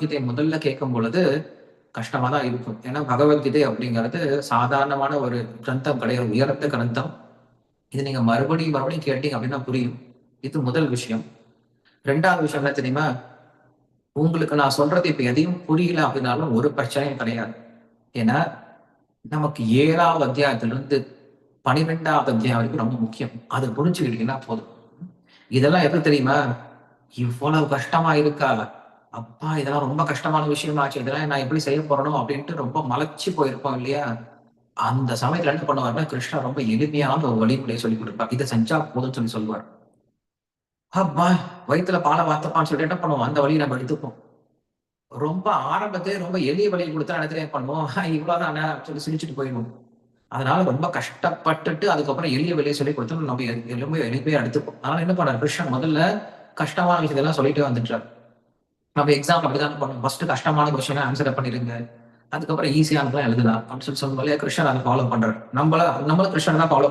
பகவத்கீதை முதல்ல கேட்கும் பொழுது கஷ்டமா தான் இருக்கும். ஏன்னா பகவத்கீதை அப்படிங்கிறது சாதாரணமான ஒரு கிரந்தம் கிடையாது. உயர்ந்த கிரந்தம். இது நீங்க மறுபடியும் மறுபடியும் கேட்டீங்க அப்படின்னா புரியும். இது முதல் விஷயம். 2வது விஷயம் என்ன தெரியுமா? உங்களுக்கு நான் சொல்றது இப்ப எதையும் புரியல அப்படின்னாலும் ஒரு பிரச்சனையும் கிடையாது. ஏன்னா, நமக்கு 7வது அத்தியாயத்திலிருந்து 12வது அத்தியாயம் வரைக்கும் ரொம்ப முக்கியம். அது புரிஞ்சுக்கிட்டீங்கன்னா போதும். இதெல்லாம் எப்ப தெரியுமா? இவ்வளவு கஷ்டமா இருக்கா? அப்பா! இதெல்லாம் ரொம்ப கஷ்டமான விஷயமாச்சே. இதெல்லாம் நான் எப்படி செய்ய போறேனோ அப்படின்ட்டு ரொம்ப மலைச்சு போயிருப்போம் இல்லையா? அந்த சமயத்துல என்ன பண்ணுவாருன்னா, கிருஷ்ணர் ரொம்ப எளிமையான ஒரு வழிமுறைய சொல்லிக் குடுப்பார். இத செஞ்சா போதும்ன்னு சொல்லுவார். அப்பா! வயித்துல பால வார்த்தப்பான்னு சொல்லிட்டு என்ன பண்ணுவோம்? அந்த வழிய நம்ம எடுத்துப்போம். ரொம்ப ஆரம்பத்திலே ரொம்ப எளிய வழிய குடுத்தா என்ன தெரியுமா பண்ணுவோம்? இவ்வளோதானே சொல்லி சிரிச்சுட்டு போயிருவோம். அதனால ரொம்ப கஷ்டப்பட்டுட்டு அதுக்கப்புறம் எளிய வழிய சொல்லிக் குடுத்தா நம்ம ரொம்ப எளிமையா எடுத்துப்போம். அதனால என்ன பண்ணாரு கிருஷ்ணன் முதல்ல கஷ்டமான விஷயத்தெல்லாம் சொல்லிட்டே வந்துட்டாரு. நம்ம எக்ஸாம்ல அப்படித்தானே பண்ணுவோம். ஃபர்ஸ்ட் கஷ்டமான கொஸ்டின ஆன்ஸர பண்ணிருங்க. அதுக்கப்புறம் ஈஸியானதெல்லாம் எழுதலாம். அப்படின்னு சொல்லி சொல்லும்போது கிருஷ்ணர் அத ஃபாலோ பண்றாரு. நம்மளும் கிருஷ்ணர தான் ஃபாலோ